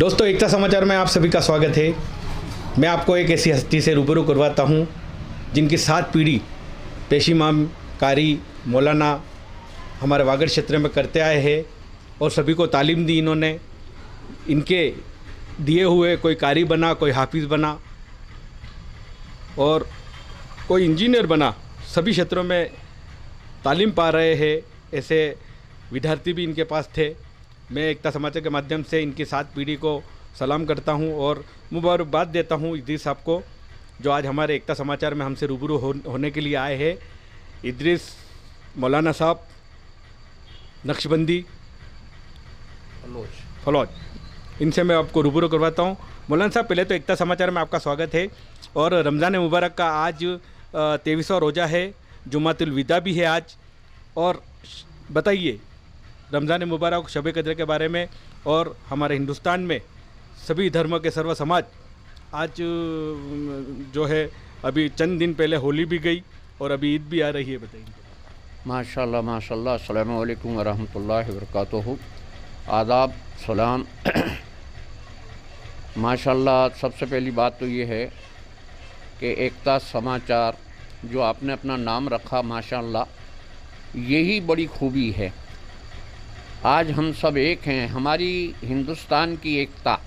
दोस्तों, एकता समाचार में आप सभी का स्वागत है। मैं आपको एक ऐसी हस्ती से रूबरू करवाता हूं जिनकी 7 पीढ़ी पेश इमाम कारी मौलाना हमारे वागड़ क्षेत्र में करते आए हैं और सभी को तालीम दी इन्होंने। इनके दिए हुए कोई कारी बना, कोई हाफिज़ बना और कोई इंजीनियर बना, सभी क्षेत्रों में तालीम पा रहे हैं। ऐसे विद्यार्थी भी इनके पास थे। मैं एकता समाचार के माध्यम से इनकी 7 पीढ़ी को सलाम करता हूं और मुबारकबाद देता हूं इद्रीस साहब को, जो आज हमारे एकता समाचार में हमसे रूबरू होने के लिए आए हैं। इद्रीस मौलाना साहब, नक्शबंदी फलौज, इनसे मैं आपको रूबरू करवाता हूं। मौलाना साहब, पहले तो एकता समाचार में आपका स्वागत है। और रमज़ान मुबारक का आज 23वां रोज़ा है, जुमातुल विदा भी है आज। और बताइए रमज़ान मुबारक, शब कद्र के बारे में। और हमारे हिंदुस्तान में सभी धर्म के सर्व समाज आज जो है, अभी चंद दिन पहले होली भी गई और अभी ईद भी आ रही है, बताइए। माशाल्लाह माशाल्लाह, अस्सलामु अलैकुम व रहमतुल्लाहि व बरकातुहू। आदाब, सलाम। माशाल्लाह, सबसे पहली बात तो ये है कि एकता समाचार जो आपने अपना नाम रखा, माशाल्लाह, यही बड़ी खूबी है। आज हम सब एक हैं, हमारी हिंदुस्तान की एकता।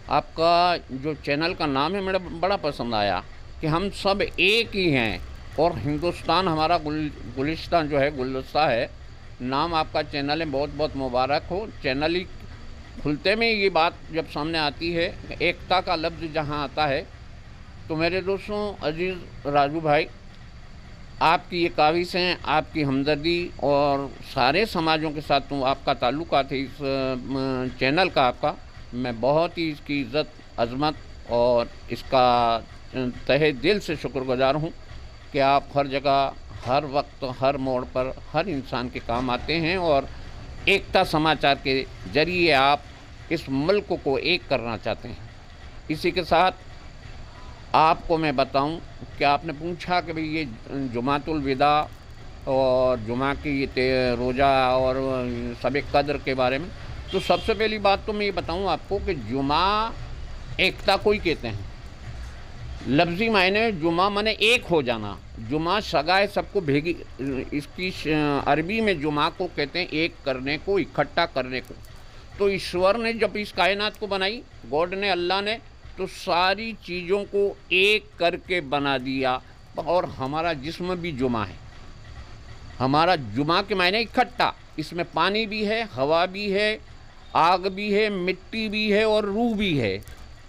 आपका जो चैनल का नाम है मेरा बड़ा पसंद आया कि हम सब एक ही हैं और हिंदुस्तान हमारा गुलिस्तान जो है, गुलदस्ता है। नाम आपका चैनल है, बहुत बहुत मुबारक हो। चैनल ही खुलते में ये बात जब सामने आती है, एकता का लफ्ज़ जहाँ आता है, तो मेरे दोस्तों अजीज़ राजू भाई, आपकी ये काविश हैं, आपकी हमदर्दी और सारे समाजों के साथ तो आपका ताल्लुकात है। इस चैनल का आपका मैं बहुत ही इसकी इज़्ज़त, अज़मत और इसका तहे दिल से शुक्रगुज़ार हूँ कि आप हर जगह, हर वक्त, हर मोड़ पर हर इंसान के काम आते हैं और एकता समाचार के ज़रिए आप इस मुल्क को एक करना चाहते हैं। इसी के साथ आपको मैं बताऊं कि आपने पूछा कि भाई ये जुमातुल विदा और जुमा की ये रोज़ा और शब कद्र के बारे में, तो सबसे पहली बात तो मैं ये बताऊं आपको कि जुमा एकता को ही कहते हैं। लफ्ज़ी मायने जुमा माने एक हो जाना। जुमा सगाए सबको भेगी, इसकी अरबी में जुमा को कहते हैं एक करने को, इकट्ठा करने को। तो ईश्वर ने जब इस कायनात को बनाई, गॉड ने, अल्लाह ने, तो सारी चीज़ों को एक करके बना दिया। और हमारा जिस्म भी जुमा है। हमारा जुमा के मायने इकट्ठा। इसमें पानी भी है, हवा भी है, आग भी है, मिट्टी भी है और रूह भी है।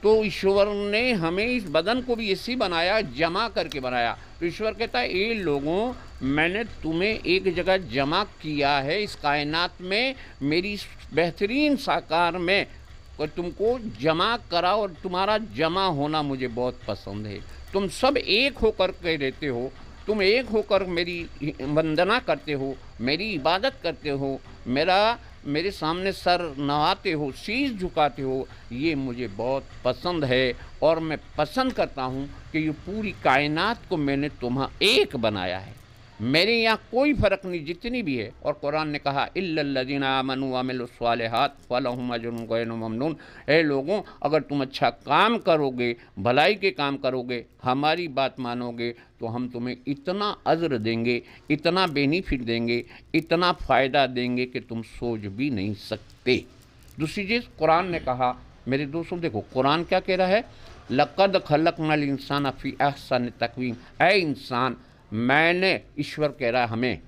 तो ईश्वर ने हमें इस बदन को भी ऐसी बनाया, जमा करके बनाया। तो ईश्वर कहता है, ये लोगों, मैंने तुम्हें एक जगह जमा किया है इस कायनात में, मेरी बेहतरीन साकार में तुमको जमा करा और तुम्हारा जमा होना मुझे बहुत पसंद है। तुम सब एक होकर के रहते हो, तुम एक होकर मेरी वंदना करते हो, मेरी इबादत करते हो, मेरे सामने सर नवाते हो, शीश झुकाते हो। ये मुझे बहुत पसंद है और मैं पसंद करता हूँ कि ये पूरी कायनात को मैंने तुम्हें एक बनाया है। मेरे यहाँ कोई फ़र्क नहीं, जितनी भी है। और कुरान ने कहा, इल्लल्लज़ीना आमनू व अमिलुस्सालिहात फलहुम अजरुन गैरु ममनून। ए लोगों, अगर तुम अच्छा काम करोगे, भलाई के काम करोगे, हमारी बात मानोगे, तो हम तुम्हें इतना अज़्र देंगे, इतना बेनिफिट देंगे, इतना फ़ायदा देंगे कि तुम सोच भी नहीं सकते। दूसरी चीज़ कुरान ने कहा, मेरे दोस्तों देखो कुरान क्या कह रहा है, लक़द खलक़नल इंसान फ़ी अहसन तक़वीम। ए इंसान, मैंने, ईश्वर कह रहा है हमें,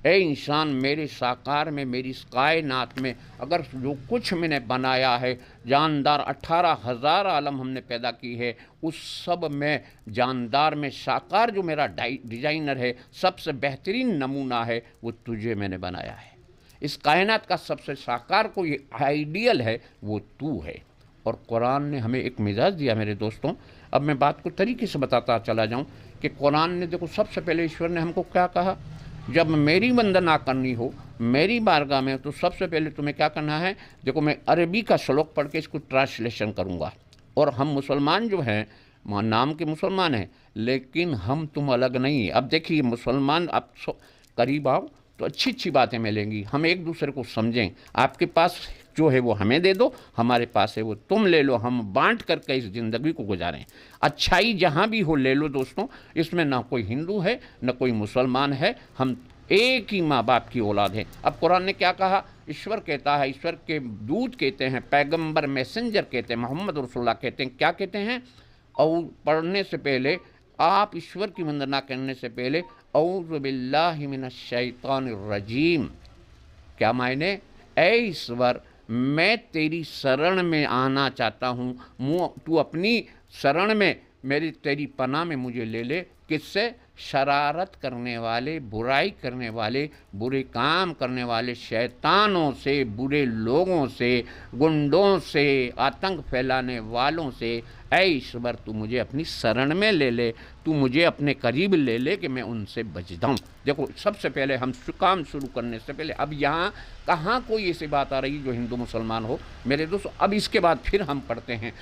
ए इंसान, मेरे साकार में, मेरी इस कायनात में अगर जो कुछ मैंने बनाया है, जानदार 18,000 आलम हमने पैदा की है, उस सब में जानदार में साकार जो मेरा डिज़ाइनर है, सबसे बेहतरीन नमूना है, वो तुझे मैंने बनाया है। इस कायनात का सबसे साकार कोई आइडियल है, वो तू है। और कुरान ने हमें एक मिजाज दिया मेरे दोस्तों। अब मैं बात को तरीके से बताता चला जाऊं कि कुरान ने, देखो, सबसे पहले ईश्वर ने हमको क्या कहा, जब मेरी वंदना करनी हो, मेरी बारगाह में, तो सबसे पहले तुम्हें क्या करना है। देखो, मैं अरबी का श्लोक पढ़ के इसको ट्रांसलेशन करूँगा। और हम मुसलमान जो हैं, नाम के मुसलमान हैं, लेकिन हम तुम अलग नहीं है। अब देखिए, मुसलमान, आप करीब आओ तो अच्छी अच्छी बातें मिलेंगी, हम एक दूसरे को समझें। आपके पास जो है वो हमें दे दो, हमारे पास है वो तुम ले लो, हम बांट करके इस ज़िंदगी को गुजारें। अच्छाई जहाँ भी हो ले लो दोस्तों, इसमें ना कोई हिंदू है ना कोई मुसलमान है, हम एक ही माँ बाप की औलाद है। अब कुरान ने क्या कहा? ईश्वर कहता है, ईश्वर के दूत कहते हैं, पैगंबर मैसेंजर कहते हैं, मोहम्मद रसूलुल्लाह कहते हैं, क्या कहते हैं? और पढ़ने से पहले, आप ईश्वर की वंदना करने से पहले औज़ु बिल्लाहि मिनश शैतानिर रजीम, क्या मायने? ऐ ईश्वर, मैं तेरी शरण में आना चाहता हूँ, तू अपनी शरण में तेरी पनाह में मुझे ले ले। किससे? शरारत करने वाले, बुराई करने वाले, बुरे काम करने वाले शैतानों से, बुरे लोगों से, गुंडों से, आतंक फैलाने वालों से। ऐ ईश्वर, तू मुझे अपनी शरण में ले ले, तू मुझे अपने करीब ले ले कि मैं उनसे बच जाऊँ। देखो, सबसे पहले हम काम शुरू करने से पहले, अब यहाँ कहाँ कोई ऐसी बात आ रही जो हिंदू मुसलमान हो मेरे दोस्तों। अब इसके बाद फिर हम पढ़ते हैं,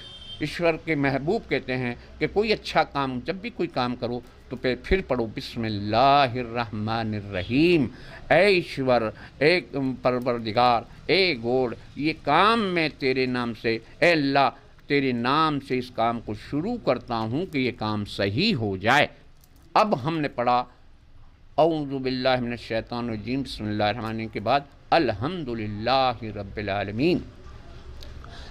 ईश्वर के महबूब कहते हैं कि कोई अच्छा काम, जब भी कोई काम करो तो फिर पढ़ो बिस्मिल्लाहिर्रहमानिर्रहीम। ऐ ईश्वर, एक परवरदिगार, ए गॉड, ये काम मैं तेरे नाम से, ए अल्लाह, तेरे नाम से इस काम को शुरू करता हूँ कि ये काम सही हो जाए। अब हमने पढ़ा औज़ु बिल्लाहि मिनश शैतानिर रजीम बिस्मिल्लाहिर्रहमानिर्रहीम के बाद अल्हम्दुलिल्लाहि रब्बिल आलमीन।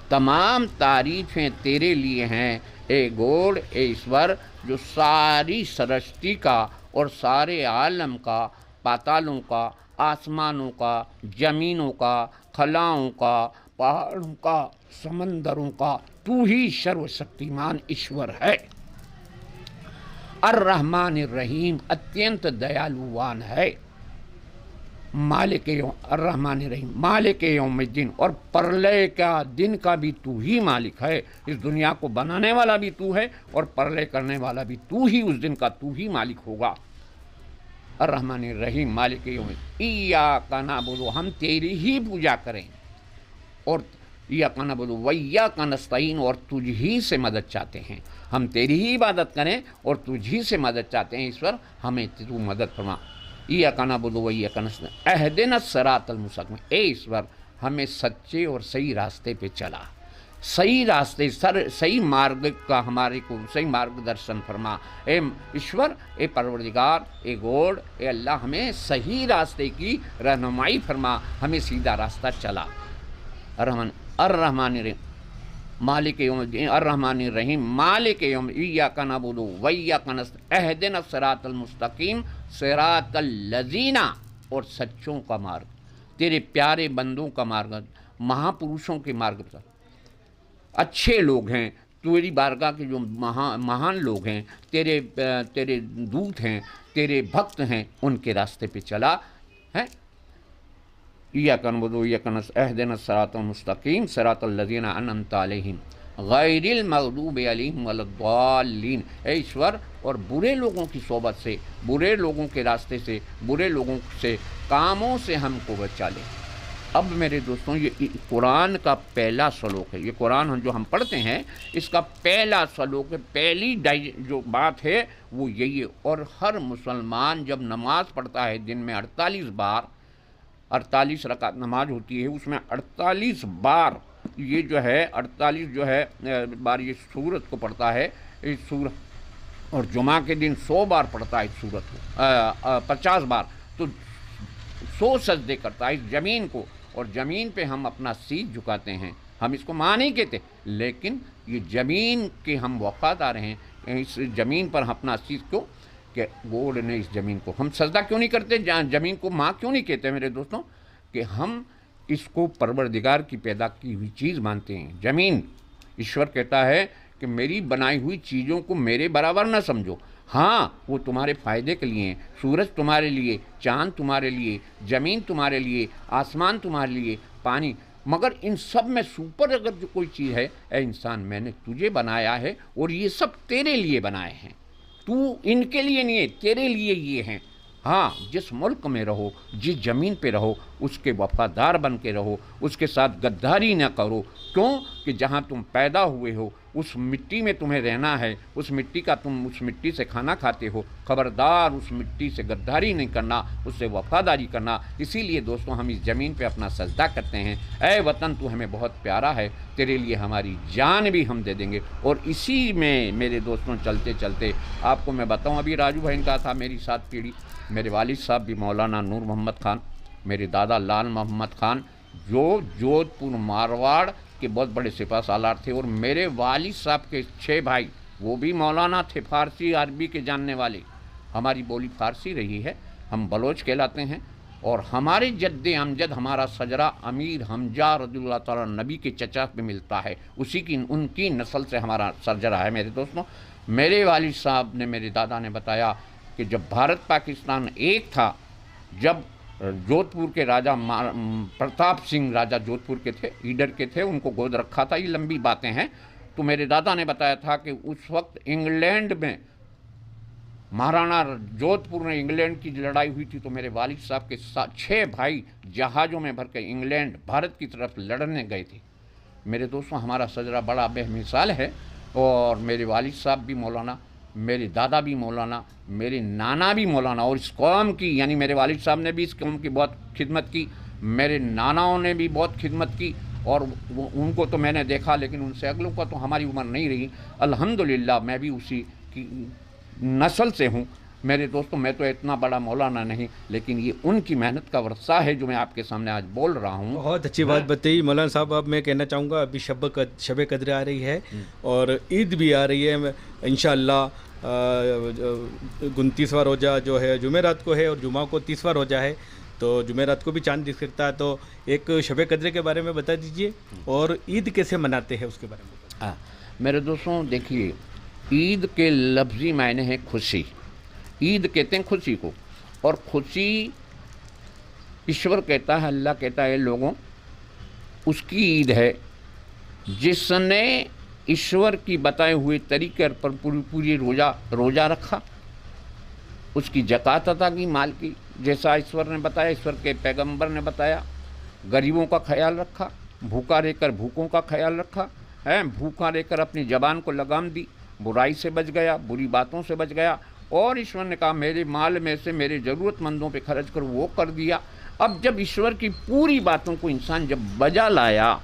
तमाम तारीफ़ें तेरे लिए हैं ए गॉड, ए ईश्वर, जो सारी सृष्टि का और सारे आलम का, पातालों का, आसमानों का, ज़मीनों का, खलाओं का, पहाड़ों का, समंदरों का तू ही सर्वशक्तिमान ईश्वर है। अर्रहमानिर रहीम, अत्यंत दयालुवान है। मालिक यौम, अर्रहमानिर रहीम, मालिक यौमिद्दीन, और प्रलय का दिन का भी तू ही मालिक है। इस दुनिया को बनाने वाला भी तू है और प्रलय करने वाला भी तू ही, उस दिन का तू ही मालिक होगा। अर्रहमानिर रहीम, मालिक यौमिद्दीन, इय्याका नअबुदु, हम तेरी ही पूजा करें, और इय्याका नअबुदु व इय्याका नस्तईन, और तुझ ही से मदद चाहते हैं। हम तेरी ही इबादत करें और तुझ ही से मदद चाहते हैं। ईश्वर, हमें तू मदद फरमा। इय्याका नअबुदु व इय्याका नस्तईन अहदिना सिरातल मुस्तकीम, ए ईश्वर, हमें सच्चे और सही रास्ते पे चला, सही रास्ते, सही मार्ग का हमारे को सही मार्गदर्शन फरमा। ए ईश्वर, ए परवरदिगार, ए गॉड, ए अल्लाह, हमें सही रास्ते की रहनुमाई फरमा, हमें सीधा रास्ता चला। अर्रहमानिर मालिक यौमिद्दीन, अर्रहमानिर रहीम, मालिक यौम, इय्याका नअबुदु व इय्याका नस्तईन अहदिना सिरातल मुस्तकीम सिरातल लज़ीना, और सच्चों का मार्ग, तेरे प्यारे बंदों का मार्ग, महापुरुषों के मार्ग पर, अच्छे लोग हैं, तेरी बारगाह के जो महान लोग हैं, तेरे दूत हैं, तेरे भक्त हैं, उनके रास्ते पे चला है। इय्याका नअबुदु व इय्याका नस्तईन अहदिना सिरातल मुस्तकीम सिरातल लज़ीना अनअमता अलैहिम गैरिल मग़दूबि अलैहिम वलद्दाल्लीन। ऐ ईश्वर, और बुरे लोगों की सोबत से, बुरे लोगों के रास्ते से, बुरे लोगों से कामों से हमको बचा ले। अब मेरे दोस्तों, ये कुरान का पहला श्लोक है। ये कुरान जो हम पढ़ते हैं, इसका पहला श्लोक है, पहली जो बात है वो यही है। और हर मुसलमान जब नमाज़ पढ़ता है दिन में 48 बार, 48 रकात नमाज होती है, उसमें 48 बार ये जो है 48 जो है बार ये सूरत को पढ़ता है, इस सूरत, और जुमा के दिन 100 बार पढ़ता है इस सूरत को, 50 बार, तो 100 सजदे करता है इस ज़मीन को, और ज़मीन पे हम अपना सीध झुकाते हैं। हम इसको माँ नहीं कहते, लेकिन ये ज़मीन के हम वफ़ादार हैं। इस ज़मीन पर अपना सीध क्यों कि गॉड ने इस ज़मीन को, हम सजदा क्यों नहीं करते, ज़मीन को माँ क्यों नहीं कहते मेरे दोस्तों, कि हम इसको परवरदिगार की पैदा की हुई चीज़ मानते हैं। ज़मीन, ईश्वर कहता है कि मेरी बनाई हुई चीज़ों को मेरे बराबर ना समझो। हाँ, वो तुम्हारे फ़ायदे के लिए हैं। सूरज तुम्हारे लिए, चाँद तुम्हारे लिए, ज़मीन तुम्हारे लिए, आसमान तुम्हारे लिए, पानी, मगर इन सब में सुपर अगर जो कोई चीज़ है, ए इंसान, मैंने तुझे बनाया है और ये सब तेरे लिए बनाए हैं, तू इनके लिए नहीं है, तेरे लिए ये हैं। हाँ, जिस मुल्क में रहो, जिस ज़मीन पे रहो, उसके वफ़ादार बन के रहो, उसके साथ गद्दारी ना करो। क्यों कि जहाँ तुम पैदा हुए हो उस मिट्टी में तुम्हें रहना है, उस मिट्टी का तुम उस मिट्टी से खाना खाते हो। खबरदार उस मिट्टी से गद्दारी नहीं करना, उससे वफादारी करना। इसीलिए दोस्तों हम इस ज़मीन पे अपना सजदा करते हैं, ऐ वतन तू हमें बहुत प्यारा है, तेरे लिए हमारी जान भी हम दे देंगे। और इसी में मेरे दोस्तों चलते चलते आपको मैं बताऊं, अभी राजू भाई का था मेरी 7 पीढ़ी, मेरे वालिद साहब भी मौलाना नूर मोहम्मद ख़ान, मेरे दादा लाल मोहम्मद ख़ान जो जोधपुर मारवाड़ के बहुत बड़े सिपा सालार थे। और मेरे वालिद साहब के 6 भाई वो भी मौलाना थे, फ़ारसी अरबी के जानने वाले। हमारी बोली फ़ारसी रही है, हम बलोच कहलाते हैं। और हमारे जद्दे अमजद हमारा सजरा अमीर हमजा रज़ियल्लाहु ताला नबी के चचा पे मिलता है, उसी की उनकी नस्ल से हमारा सरजरा है। मेरे दोस्तों, मेरे वालिद साहब ने, मेरे दादा ने बताया कि जब भारत पाकिस्तान एक था, जब जोधपुर के राजा प्रताप सिंह राजा जोधपुर के थे, ईडर के थे, उनको गोद रखा था। ये लंबी बातें हैं। तो मेरे दादा ने बताया था कि उस वक्त इंग्लैंड में महाराणा जोधपुर में इंग्लैंड की लड़ाई हुई थी, तो मेरे वालिद साहब के 6 भाई जहाज़ों में भर के इंग्लैंड भारत की तरफ लड़ने गए थे। मेरे दोस्तों, हमारा सजरा बड़ा बेमिसाल है। और मेरे वालिद साहब भी मौलाना, मेरे दादा भी मौलाना, मेरे नाना भी मौलाना। और इस कौम की, यानी मेरे वालिद साहब ने भी इस कौम की बहुत खिदमत की, मेरे नानाओं ने भी बहुत खिदमत की। और उनको तो मैंने देखा, लेकिन उनसे अगलों का तो हमारी उम्र नहीं रही। अल्हम्दुलिल्लाह मैं भी उसी की नस्ल से हूँ। मेरे दोस्तों, मैं तो इतना बड़ा मौलाना नहीं, लेकिन ये उनकी मेहनत का वर्षा है जो मैं आपके सामने आज बोल रहा हूँ। बहुत अच्छी बात बताई मौलाना साहब। अब मैं कहना चाहूँगा, अभी शब कद्र आ रही है और ईद भी आ रही है इंशाअल्लाह। 29वां रोज़ा जो है जुमेरात को है और जुमा को 30वां रोज़ा है, तो जुमेरात को भी चांद दिख सकता है। तो एक शब कद्र के बारे में बता दीजिए और ईद कैसे मनाते हैं उसके बारे में। हाँ मेरे दोस्तों, देखिए, ईद के लफ्ज़ी मायने हैं खुशी। ईद कहते हैं खुशी को, और खुशी ईश्वर कहता है, अल्लाह कहता है लोगों, उसकी ईद है जिसने ईश्वर की बताए हुए तरीके पर पूरी रोज़ा रखा, उसकी ज़कात अता की माल की, जैसा ईश्वर ने बताया, ईश्वर के पैगंबर ने बताया। गरीबों का ख्याल रखा, भूखा रहकर भूखों का ख्याल रखा है, भूखा रहकर अपनी ज़बान को लगाम दी, बुराई से बच गया, बुरी बातों से बच गया। और ईश्वर ने कहा मेरे माल में से मेरे ज़रूरतमंदों पे खर्च कर, वो कर दिया। अब जब ईश्वर की पूरी बातों को इंसान जब बजा लाया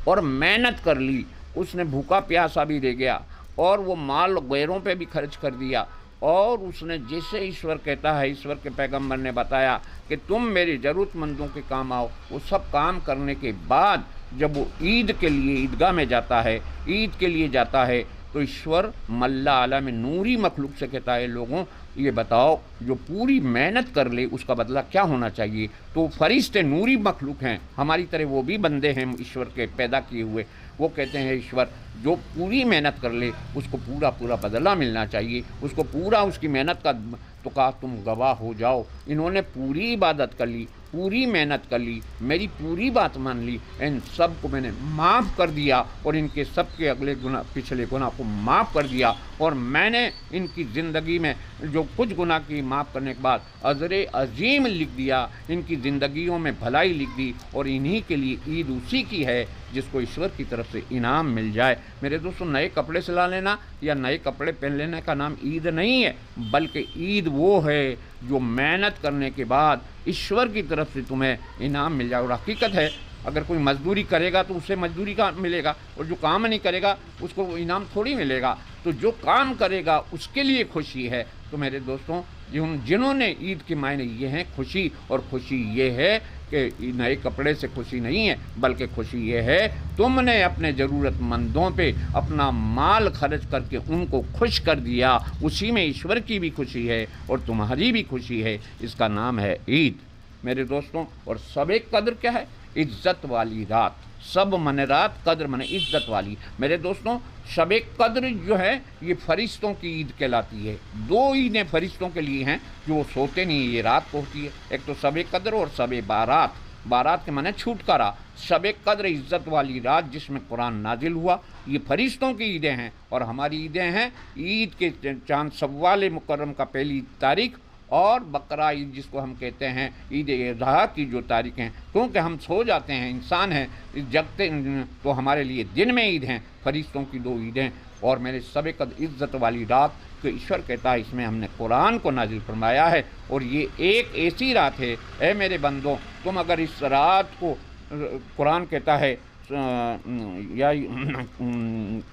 और मेहनत कर ली, उसने भूखा प्यासा भी रह गया और वो माल गैरों पे भी खर्च कर दिया। और उसने जैसे ईश्वर कहता है, ईश्वर के पैगंबर ने बताया कि तुम मेरे ज़रूरतमंदों के काम आओ, वो सब काम करने के बाद जब वो ईद के लिए ईदगाह में जाता है, ईद के लिए जाता है, तो ईश्वर मल्ला आला में नूरी मखलूक से कहता है लोगों ये बताओ जो पूरी मेहनत कर ले उसका बदला क्या होना चाहिए। तो फरिश्ते नूरी मखलूक हैं, हमारी तरह वो भी बंदे हैं ईश्वर के पैदा किए हुए। वो कहते हैं ईश्वर जो पूरी मेहनत कर ले उसको पूरा बदला मिलना चाहिए, उसको पूरा उसकी मेहनत का। तो कहा तुम गवाह हो जाओ, इन्होंने पूरी इबादत कर ली, पूरी मेहनत कर ली, मेरी पूरी बात मान ली, इन सब को मैंने माफ़ कर दिया और इनके सब के अगले गुनाह पिछले गुनाह को माफ़ कर दिया। और मैंने इनकी ज़िंदगी में जो कुछ गुनाह की माफ़ करने के बाद अजर अजीम लिख दिया, इनकी ज़िंदगियों में भलाई लिख दी। और इन्हीं के लिए ईद उसी की है जिसको ईश्वर की तरफ से इनाम मिल जाए। मेरे दोस्तों, नए कपड़े सिला लेना या नए कपड़े पहन लेने का नाम ईद नहीं है, बल्कि ईद वो है जो मेहनत करने के बाद ईश्वर की तरफ से तुम्हें इनाम मिल जाए। और हकीकत है, अगर कोई मजदूरी करेगा तो उसे मजदूरी का मिलेगा, और जो काम नहीं करेगा उसको इनाम थोड़ी मिलेगा। तो जो काम करेगा उसके लिए खुशी है। तो मेरे दोस्तों, जिन्होंने ईद के मायने ये हैं खुशी, और खुशी ये है कि नए कपड़े से खुशी नहीं है, बल्कि खुशी ये है तुमने अपने ज़रूरतमंदों पे अपना माल खर्च करके उनको खुश कर दिया। उसी में ईश्वर की भी खुशी है और तुम्हारी भी खुशी है। इसका नाम है ईद मेरे दोस्तों। और शब कद्र क्या है? इज़्ज़त वाली रात। सब मन रात, कद्र मन इज़्ज़त वाली। मेरे दोस्तों, शब कद्र जो है ये फरिश्तों की ईद कहलाती है। 2 ईदें फरिश्तों के लिए हैं जो वो सोते नहीं, ये रात को होती है। एक तो शब कद्र और शब बारात। बारात के माने छुटकारा। शब कद्र इज़्ज़त वाली रात जिसमें कुरान नाजिल हुआ, ये फरिश्तों की ईदें हैं। और हमारी ईदें हैं ईद के चांद शव्वाल मुकर्रम का पहली तारीख और बकरा ईद जिसको हम कहते हैं ईद अज़हा की जो तारीख़ हैं, क्योंकि हम सो जाते हैं, इंसान हैं, जगते तो हमारे लिए दिन में ईद हैं, फरिश्तों की 2 ईदें। और मेरे सबक़द इज़्ज़त वाली रात कि ईश्वर कहता है इसमें हमने कुरान को नाजिल फरमाया है, और ये एक ऐसी रात है, ए मेरे बंदों, तुम अगर इस रात को, कुरान कहता है या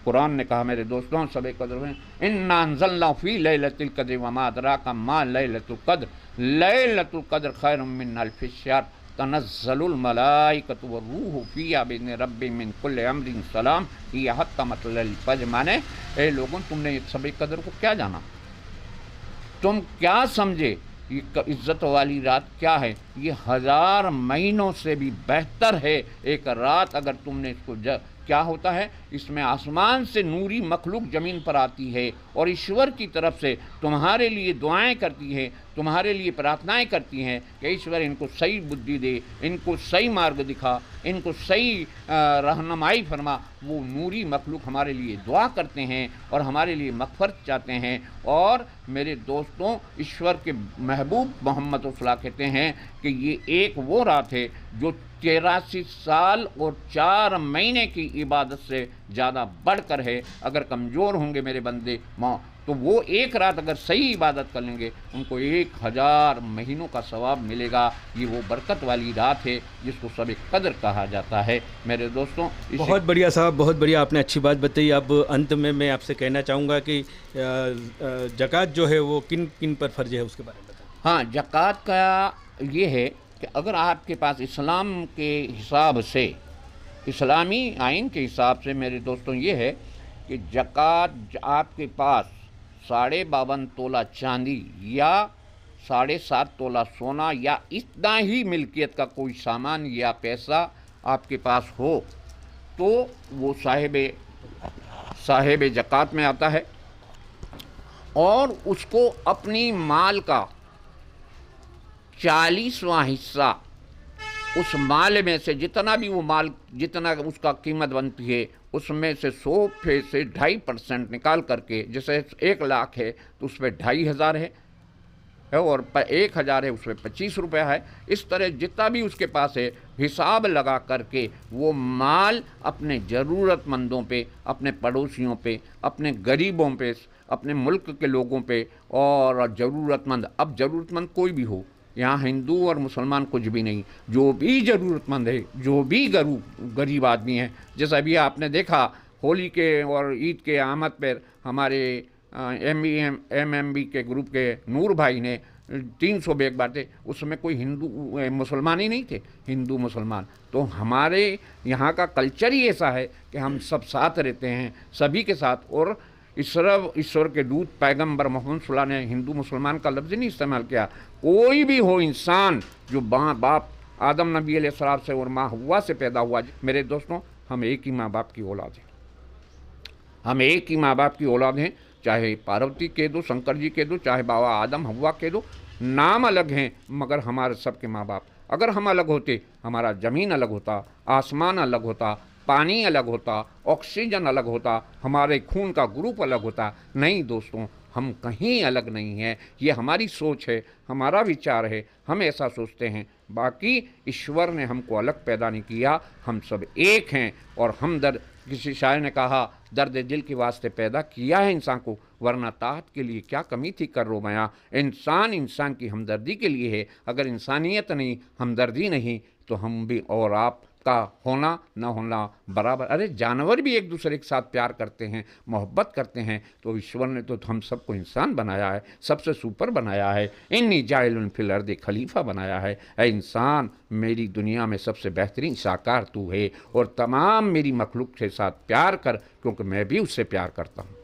कुरान ने कहा मेरे दोस्तों सब कदर में, इन्ना अंज़लना फ़ी लैलतिल क़द्र वमा अदराका मा लैलतुल क़द्र, लैलतुल क़द्र खैरुम मिन अल्फ़ि शहर तनज़्ज़लुल मलाइकतु वर्रूहु फ़ीहा बिइज़्नि रब्बिहिम मिन कुल्लि अम्रिन सलाम हिय हत्ता मतलल फज्र। माने ए लोगों, तुमने सब कदर को क्या जाना, तुम क्या समझे ये इज़्ज़त वाली रात क्या है? ये 1000 महीनों से भी बेहतर है एक रात। अगर तुमने इसको क्या होता है, इसमें आसमान से नूरी मखलूक ज़मीन पर आती है और ईश्वर की तरफ से तुम्हारे लिए दुआएं करती है, तुम्हारे लिए प्रार्थनाएं करती हैं कि ईश्वर इनको सही बुद्धि दे, इनको सही मार्ग दिखा, इनको सही रहनुमाई फरमा। वो नूरी मखलूक हमारे लिए दुआ करते हैं और हमारे लिए मग़फ़िरत चाहते हैं। और मेरे दोस्तों, ईश्वर के महबूब मोहम्मद रसूलुल्लाह कहते हैं कि ये एक वो रात है जो 83 साल और 4 महीने की इबादत से ज़्यादा बढ़कर है। अगर कमज़ोर होंगे मेरे बंदे माँ, तो वो एक रात अगर सही इबादत कर लेंगे, उनको 1000 महीनों का सवाब मिलेगा। ये वो बरकत वाली रात है जिसको सब कदर कहा जाता है। मेरे दोस्तों, बहुत बढ़िया साहब, बहुत बढ़िया, आपने अच्छी बात बताई। अब अंत में मैं आपसे कहना चाहूँगा कि ज़कात जो है वो किन किन पर फ़र्ज है, उसके बारे में बताएं। हाँ, ज़कात का ये है कि अगर आपके पास इस्लाम के हिसाब से, इस्लामी आइन के हिसाब से मेरे दोस्तों ये है कि ज़कात आपके पास 52.5 तोला चांदी या 7.5 तोला सोना या इतना ही मिल्कियत का कोई सामान या पैसा आपके पास हो तो वो साहिब ज़कात में आता है। और उसको अपनी माल का 40वां हिस्सा, उस माल में से जितना भी वो माल, जितना उसका कीमत बनती है, उसमें से 100 से 2.5% निकाल करके, जैसे 1 लाख है तो उस पर 2,500 है और 1,000 है उसमें 25 रुपया है। इस तरह जितना भी उसके पास है हिसाब लगा करके वो माल अपने ज़रूरतमंदों पे, अपने पड़ोसियों पे, अपने गरीबों पे, अपने मुल्क के लोगों पे और ज़रूरतमंद, अब ज़रूरतमंद कोई भी हो, यहाँ हिंदू और मुसलमान कुछ भी नहीं, जो भी ज़रूरतमंद है, जो भी गरीब आदमी है, जैसा अभी आपने देखा होली के और ईद के आमद पर हमारे MMB के ग्रुप के नूर भाई ने 300 बैग बांटे, उसमें कोई हिंदू मुसलमान ही नहीं थे, हिंदू मुसलमान। तो हमारे यहाँ का कल्चर ही ऐसा है कि हम सब साथ रहते हैं, सभी के साथ। और ईश्वर के दूत पैगंबर मोहम्मद सल्लल्लाहु अलैहि वसल्लम ने हिंदू मुसलमान का लफ्ज़ नहीं इस्तेमाल किया। कोई भी हो इंसान जो बाप आदम नबी अलैहिस्सलाम से और माँ हव्वा से पैदा हुआ, मेरे दोस्तों, हम एक ही माँ बाप की औलाद हैं, हम एक ही माँ बाप की औलाद हैं। चाहे पार्वती कह दो, शंकर जी कह दो, चाहे बाबा आदम हव्वा कह दो, नाम अलग हैं मगर हमारे सबके माँ बाप। अगर हम अलग होते, हमारा ज़मीन अलग होता, आसमान अलग होता, पानी अलग होता, ऑक्सीजन अलग होता, हमारे खून का ग्रुप अलग होता। नहीं दोस्तों, हम कहीं अलग नहीं हैं, ये हमारी सोच है, हमारा विचार है, हम ऐसा सोचते हैं। बाकी ईश्वर ने हमको अलग पैदा नहीं किया, हम सब एक हैं। और हमदर्द, किसी शायर ने कहा, दर्द दिल के वास्ते पैदा किया है इंसान को, वरना ताहत के लिए क्या कमी थी कर रोमाया। इंसान की हमदर्दी के लिए है। अगर इंसानियत नहीं, हमदर्दी नहीं, तो हम भी और आप का होना ना होना बराबर। अरे जानवर भी एक दूसरे के साथ प्यार करते हैं, मोहब्बत करते हैं। तो ईश्वर ने तो हम सबको इंसान बनाया है, सबसे सुपर बनाया है। इन्नी जाइलुन फिल अर्दि खलीफा बनाया है। ऐ इंसान, मेरी दुनिया में सबसे बेहतरीन शाकार तू है और तमाम मेरी मखलूक के साथ प्यार कर, क्योंकि मैं भी उससे प्यार करता हूँ।